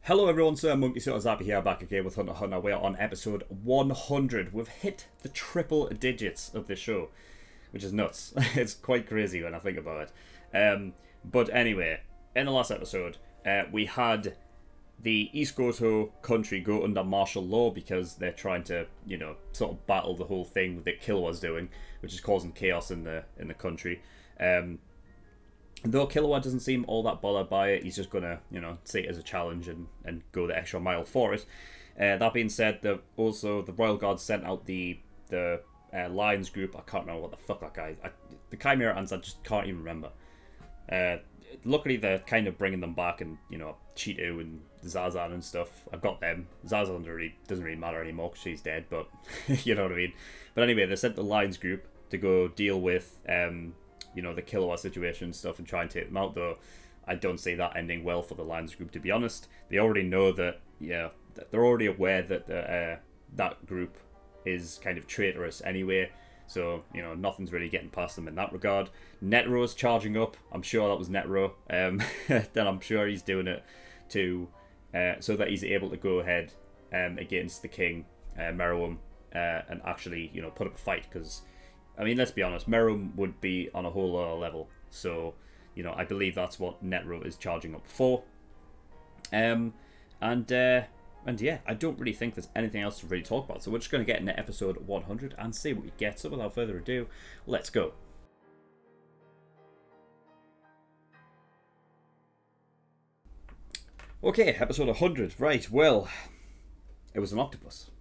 Hello everyone, SirMonkeySuit Zappy here, back again with Hunter Hunter. We're on episode 100. We've hit the triple digits of this show, which is nuts. It's quite crazy when I think about it. But anyway, in the last episode, we had the East Goto country go under martial law because they're trying to, sort of battle the whole thing that Killua's doing, which is causing chaos in the country. Though Killua doesn't seem all that bothered by it, he's just going to, see it as a challenge and go the extra mile for it. That being said, the Royal Guards sent out the Lions group. I can't remember what the fuck that guy... the Chimera ants, I just can't even remember. Luckily, they're kind of bringing them back, and, Cheeto and Zazan and stuff. I've got them. Zazan doesn't really matter anymore because she's dead, but you know what I mean. But anyway, they sent the Lions group to go deal with... the Killua situation and stuff and try and take them out, though I don't see that ending well for the Lions group, to be honest. They already know that, they're already aware that that group is kind of traitorous anyway, so, nothing's really getting past them in that regard. Netero's charging up. I'm sure that was Netero. Then I'm sure he's doing it to so that he's able to go ahead against the king, Meruem, and actually, put up a fight, because I mean, let's be honest, Meruem would be on a whole other level. So, I believe that's what Netero is charging up for. And yeah, I don't really think there's anything else to really talk about. So we're just going to get into episode 100 and see what we get. So without further ado, let's go. Okay, episode 100. Right, well, it was an octopus.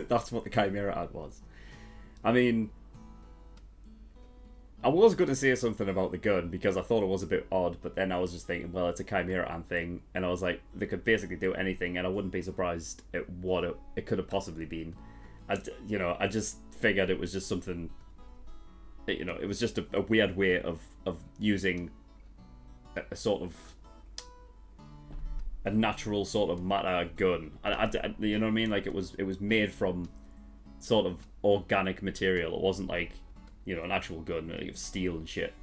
That's what the Chimera ad was. I mean... I was going to say something about the gun because I thought it was a bit odd, but then I was just thinking, well, it's a Chimera ant thing, and I was like, they could basically do anything, and I wouldn't be surprised at what it could have possibly been. I just figured it was just something, it was just a weird way of using a sort of a natural sort of matter gun. You know what I mean? Like it was made from sort of organic material. It wasn't like, an actual gun made of steel and shit.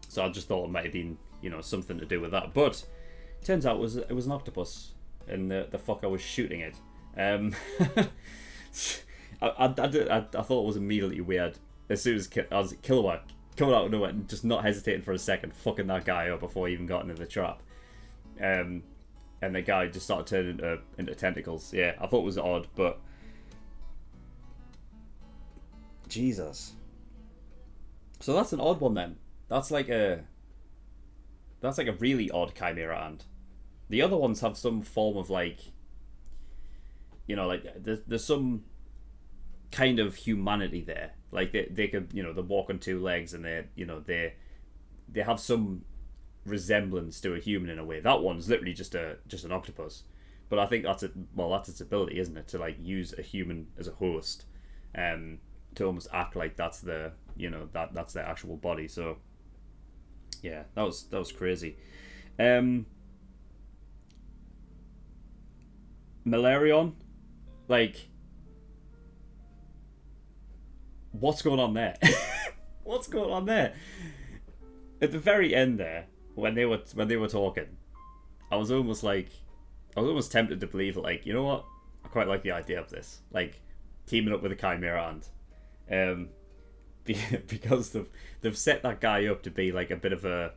So I just thought it might have been, something to do with that. But turns out it was an octopus, and the fucker was shooting it. I thought it was immediately weird as soon as Killua coming out of nowhere and just not hesitating for a second, fucking that guy up before he even got into the trap. And the guy just started turning into tentacles. Yeah, I thought it was odd, but Jesus. So that's an odd one then. That's like a really odd Chimera ant. The other ones have some form of like, there's some kind of humanity there. Like they could, they walk on two legs and they have some resemblance to a human in a way. That one's literally just an octopus. But I think that's its ability, isn't it, to like use a human as a host, to almost act like that's the that's their actual body. So yeah, that was crazy. Malarion, like, what's going on there? What's going on there? At the very end there, when they were talking, I was almost tempted to believe that, like, you know what? I quite like the idea of this, like teaming up with a Chimera ant. Because they've set that guy up to be like a bit of a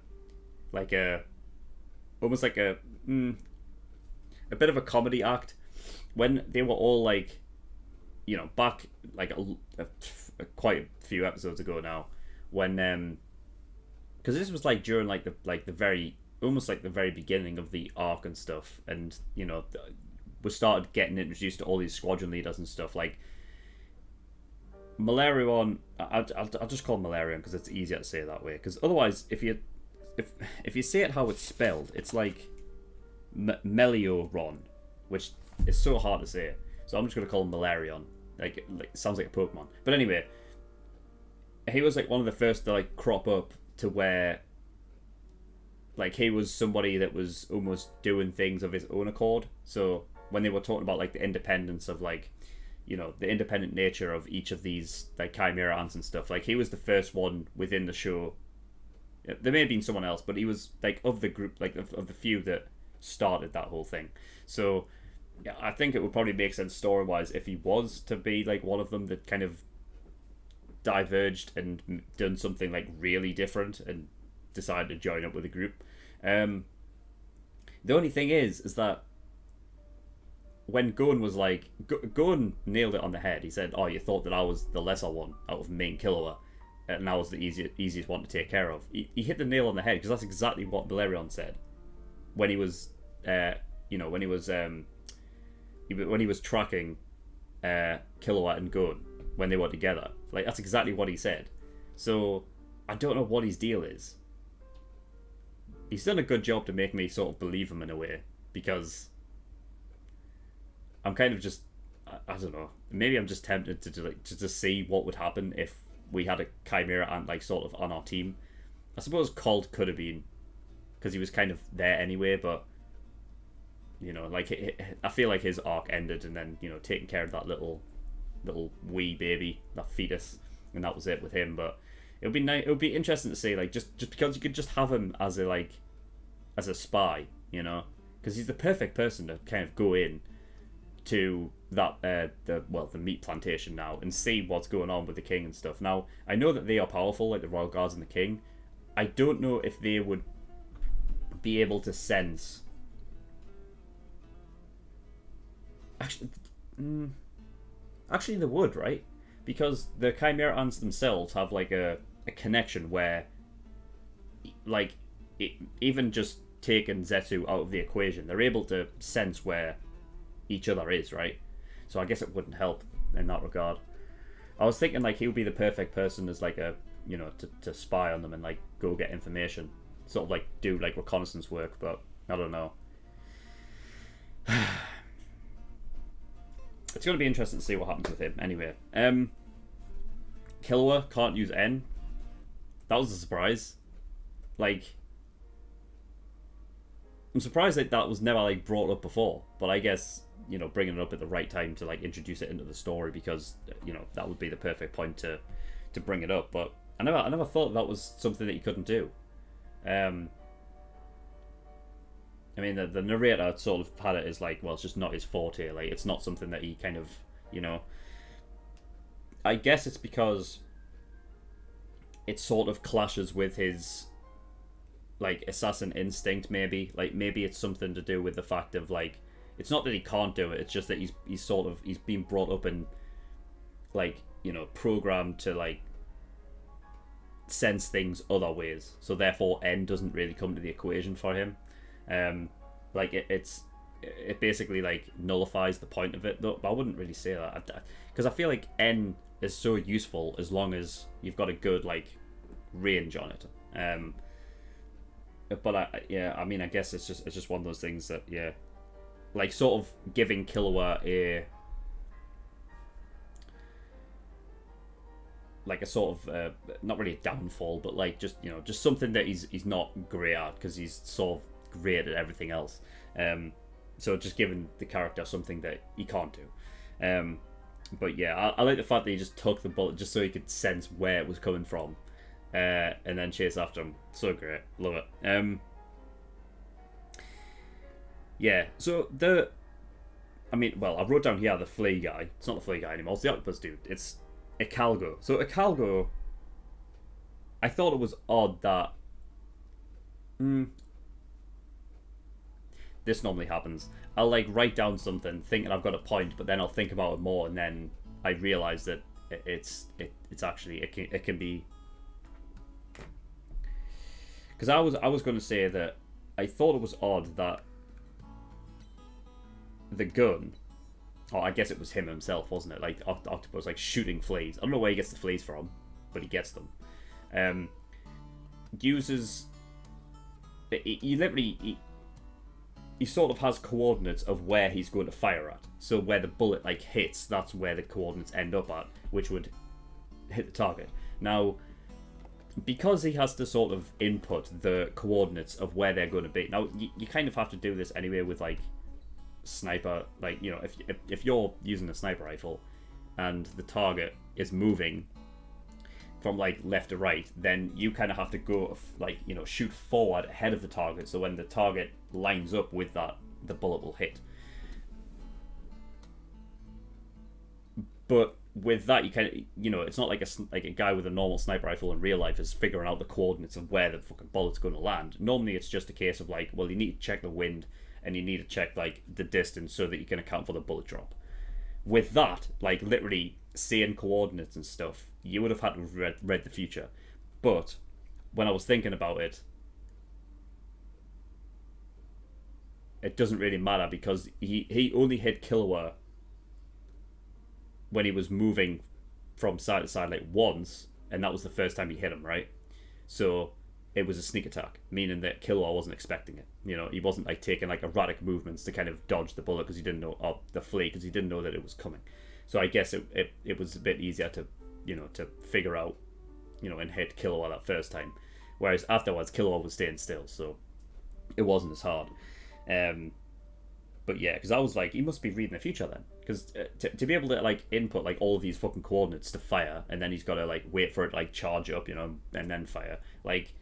almost like a bit of a comedy act. When they were all like, back like quite a few episodes ago now, when because this was like during like the very almost like the very beginning of the arc and stuff, and we started getting introduced to all these squadron leaders and stuff. Like Malarion, I'll just call him Malarion because it's easier to say it that way. Because otherwise, if you say it how it's spelled, it's like Melioron, which is so hard to say. So I'm just gonna call him Malarion. Like it sounds like a Pokemon. But anyway, he was like one of the first to like crop up to where like he was somebody that was almost doing things of his own accord. So when they were talking about like the independence of like, the independent nature of each of these like Chimera ants and stuff, like he was the first one within the show. There may have been someone else, but he was like of the group, like of the few that started that whole thing. So yeah, I think it would probably make sense story-wise if he was to be like one of them that kind of diverged and done something like really different and decided to join up with a group. The only thing is that when Gon was like, Gon nailed it on the head. He said, "Oh, you thought that I was the lesser one out of me and Killua, and I was the easiest one to take care of." He hit the nail on the head because that's exactly what Balerion said when he was, when he was tracking Killua and Gon when they were together. Like, that's exactly what he said. So I don't know what his deal is. He's done a good job to make me sort of believe him in a way, because I'm kind of just, I don't know, maybe I'm just tempted to see what would happen if we had a Chimera Ant like sort of on our team. I suppose Colt could have been, because he was kind of there anyway, but like I feel like his arc ended, and then taking care of that little wee baby, that fetus, and that was it with him. But it would be nice. It would be interesting to see, like, just because you could just have him as a spy, because he's the perfect person to kind of go in to that the meat plantation now and see what's going on with the king and stuff. Now I know that they are powerful, like the royal guards and the king. I don't know if they would be able to sense. Actually, they would, right? Because the Chimera Ants themselves have like a connection where, like, even just taking Zetsu out of the equation, they're able to sense where each other is, right? So I guess it wouldn't help in that regard. I was thinking like he would be the perfect person as like a to spy on them and like go get information, sort of like do like reconnaissance work, but I don't know. It's going to be interesting to see what happens with him. Anyway, Killua can't use N. That was a surprise. Like, I'm surprised that was never like brought up before. But I guess bringing it up at the right time to like introduce it into the story, because that would be the perfect point to bring it up. But I never thought that was something that he couldn't do. I mean, the narrator sort of had it as like, well, it's just not his forte. Like, it's not something that he kind of, I guess it's because it sort of clashes with his, like, assassin instinct, maybe. Like, maybe it's something to do with the fact of, like, it's not that he can't do it. It's just that he's been brought up and, like, programmed to, like, sense things other ways. So therefore, N doesn't really come to the equation for him. Like it basically like nullifies the point of it, though. But I wouldn't really say that, because I feel like N is so useful as long as you've got a good like range on it. But I mean, I guess it's just one of those things that like sort of giving Killua a sort of not really a downfall, but like just something that he's not great at, because he's sort of great at everything else. So just giving the character something that he can't do. But yeah, I like the fact that he just took the bullet just so he could sense where it was coming from, and then chase after him. So great, love it. Yeah, so I wrote down here the flea guy. It's not the flea guy anymore. It's the octopus dude. It's Icalgo. So Icalgo, I thought it was odd that. This normally happens. I'll like write down something thinking I've got a point, but then I'll think about it more, and then I realise that it's actually it can be. Because I was going to say that I thought it was odd that the gun, or I guess it was him himself, wasn't it? Like octopus, like shooting fleas. I don't know where he gets the fleas from, but he gets them. Uses. He literally. He sort of has coordinates of where he's going to fire at. So where the bullet like hits, that's where the coordinates end up at, which would hit the target. Now, because he has to sort of input the coordinates of where they're going to be. Now, you kind of have to do this anyway with like sniper. Like, if you're using a sniper rifle and the target is moving, from like left to right, then you kind of have to go like, you know, shoot forward ahead of the target, so when the target lines up with that, the bullet will hit. But with that, you kind of, you know, it's not like a guy with a normal sniper rifle in real life is figuring out the coordinates of where the fucking bullet's going to land. Normally, it's just a case of like, well, you need to check the wind and you need to check like the distance so that you can account for the bullet drop. With that, like literally seeing coordinates and stuff, you would have had to have read the future. But when I was thinking about it, it doesn't really matter because he only hit Killua when he was moving from side to side like once, and that was the first time he hit him, right? So it was a sneak attack, meaning that Killua wasn't expecting it. You know, he wasn't like taking like erratic movements to kind of dodge the bullet because he didn't know, or the flee because he didn't know that it was coming. So I guess it was a bit easier to, you know, to figure out, you know, and hit Killua that first time. Whereas afterwards, Killua was staying still, so it wasn't as hard. But yeah, because I was like, he must be reading the future then. Because to be able to like input like all of these fucking coordinates to fire, and then he's got to like wait for it to like charge up, you know, and then fire. Like,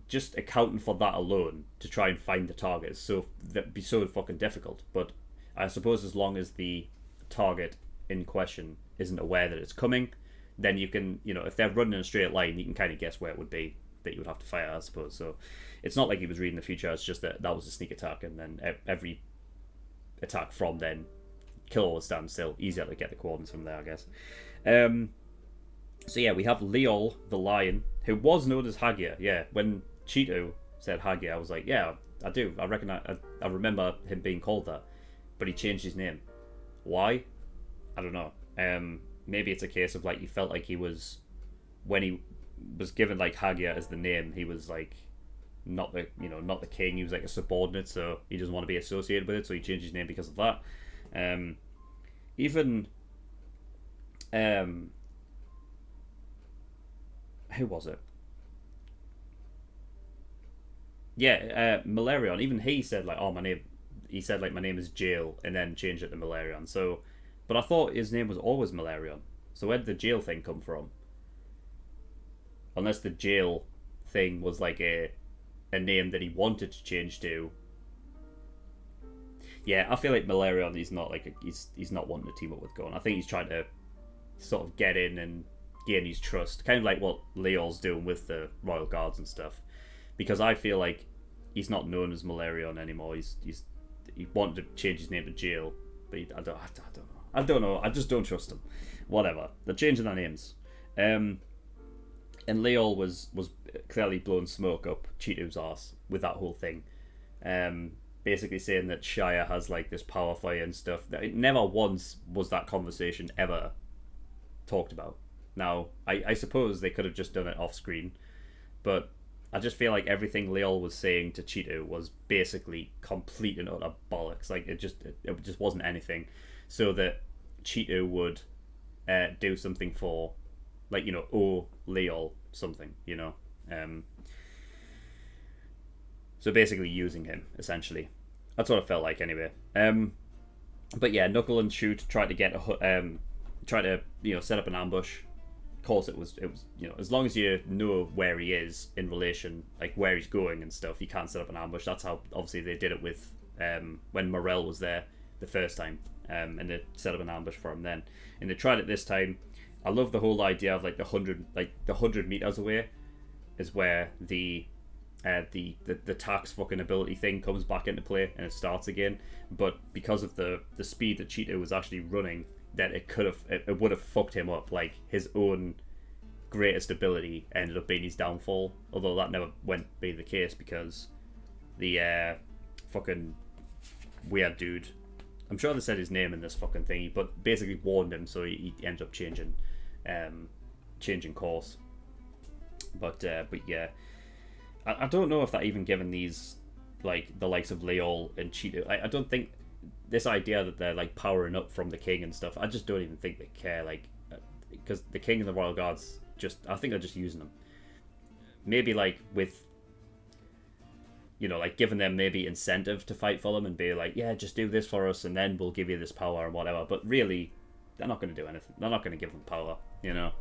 just accounting for that alone to try and find the target is so that'd be so fucking difficult. But I suppose as long as the target in question isn't aware that it's coming, then you can, you know, if they're running in a straight line, you can kind of guess where it would be that you would have to fire, I suppose. So it's not like he was reading the future. It's just that was a sneak attack, and then every attack from then, Killua was standing still. Easier to get the coordinates from there, I guess. So yeah, we have Leol the lion, who was known as Hagia. Yeah, when Cheeto said Hagia, I was like, yeah, I do. I reckon I remember him being called that, but he changed his name. Why? I don't know. Maybe it's a case of like he felt like he was, when he was given like Hagia as the name, he was like not the king. He was like a subordinate, so he doesn't want to be associated with it, so he changed his name because of that. Even who was it? Yeah, Malarion. Even he said like, oh, my name. He said like, my name is Jail, and then changed it to Malarion. So, but I thought his name was always Malarion. So where did the Jail thing come from? Unless the Jail thing was like a name that he wanted to change to. Yeah, I feel like Malarion, he's not like he's not wanting to team up with Gon. I think he's trying to sort of get in and gain his trust, kind of like what Leol's doing with the Royal Guards and stuff. Because I feel like he's not known as Malarion anymore. He wanted to change his name to Jail, but I don't know. I just don't trust him. Whatever. They're changing their names. And Leol was clearly blowing smoke up Cheeto's arse with that whole thing. Basically saying that Shire has like this power for you and stuff. Never once was that conversation ever talked about. Now, I suppose they could have just done it off screen, but I just feel like everything Leol was saying to Cheeto was basically complete and utter bollocks. Like it just wasn't anything, so that Cheeto would do something for, like, you know, owe Leol something, you know. So basically using him, essentially. That's what it felt like anyway. But yeah, Knuckle and Shoot tried to set up an ambush. Of course, it was you know, as long as you know where he is in relation, like where he's going and stuff, you can't set up an ambush. That's how obviously they did it with when Morel was there the first time, and they set up an ambush for him then, and they tried it this time. I love the whole idea of like the 100 meters away is where the tax fucking ability thing comes back into play and it starts again. But because of the speed that Cheeto was actually running, that it would have fucked him up. Like his own greatest ability ended up being his downfall. Although that never went to be the case because the fucking weird dude, I'm sure they said his name in this fucking thingy, but basically warned him, so he ended up changing course. But yeah, I don't know if that even given these like the likes of Leol and Cheeto. I don't think this idea that they're like powering up from the king and stuff. I just don't even think they care, like, because the king and the Royal Guards I think they're just using them. Maybe like with, you know, like giving them maybe incentive to fight for them and be like, yeah, just do this for us and then we'll give you this power and whatever. But really, they're not going to do anything. They're not going to give them power, you know.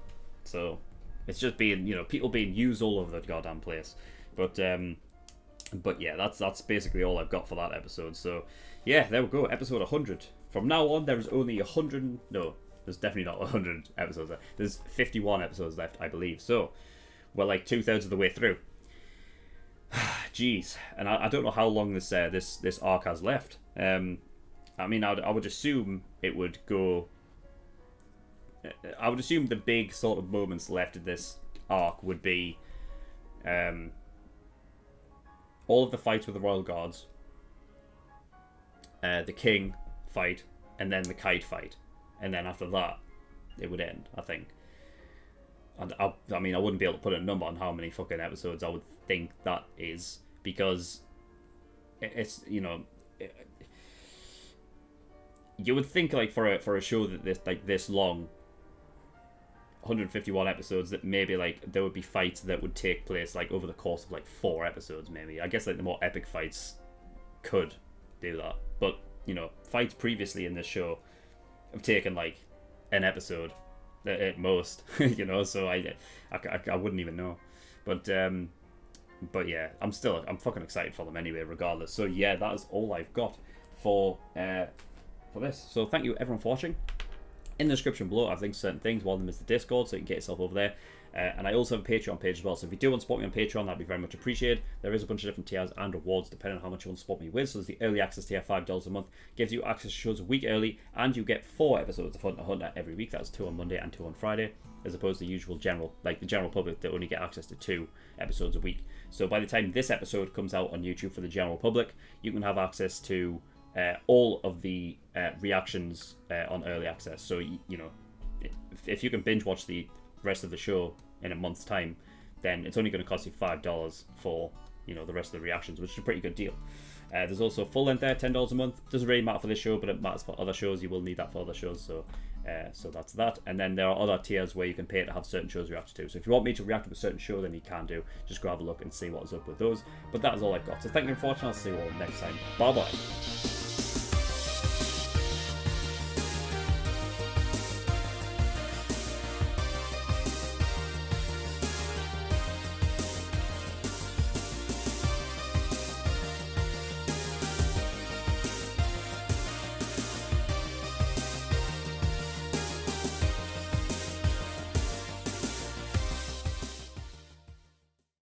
So It's just being, people being used all over the goddamn place. But yeah, that's basically all I've got for that episode. So yeah, there we go, episode 100. From now on, there is only 100. No, there's definitely not 100 episodes. There's 51 episodes left, I believe. So we're like 2/3 of the way through. Jeez, and I don't know how long this arc has left. I mean, I would assume it would go. I would assume the big sort of moments left in this arc would be all of the fights with the Royal Guards, the King fight, and then the Kite fight. And then after that, it would end, I think. And I mean, I wouldn't be able to put a number on how many fucking episodes I would think that is, because it's, you would think, like, for a show that this long, 151 episodes, that maybe, like, there would be fights that would take place, like, over the course of, like, 4 episodes, maybe. I guess, like, the more epic fights could do that. But, fights previously in this show have taken, like, an episode at most, so I wouldn't even know. But yeah, I'm fucking excited for them anyway, regardless. So yeah, that is all I've got for this. So thank you everyone for watching. In the description below, I've linked to certain things. One of them is the Discord, so you can get yourself over there. And I also have a Patreon page as well, so if you do want to support me on Patreon, that'd be very much appreciated. There is a bunch of different tiers and rewards depending on how much you want to support me with. So there's the early access tier, $5 a month, gives you access to shows a week early, and you get 4 episodes of Hunter x Hunter every week. That's 2 on Monday and 2 on Friday, as opposed to the usual the general public that only get access to 2 episodes a week. So by the time this episode comes out on YouTube for the general public, you can have access to all of the reactions on early access. So if you can binge watch the rest of the show in a month's time, then it's only going to cost you $5 for the rest of the reactions, which is a pretty good deal. There's also full length there, $10 a month. Doesn't really matter for this show, but it matters for other shows. You will need that for other shows, so that's that. And then there are other tiers where you can pay to have certain shows react to. So if you want me to react to a certain show, then you can do. Just go have a look and see what is up with those. But that is all I've got. So thank you for watching. I'll see you all next time. Bye bye.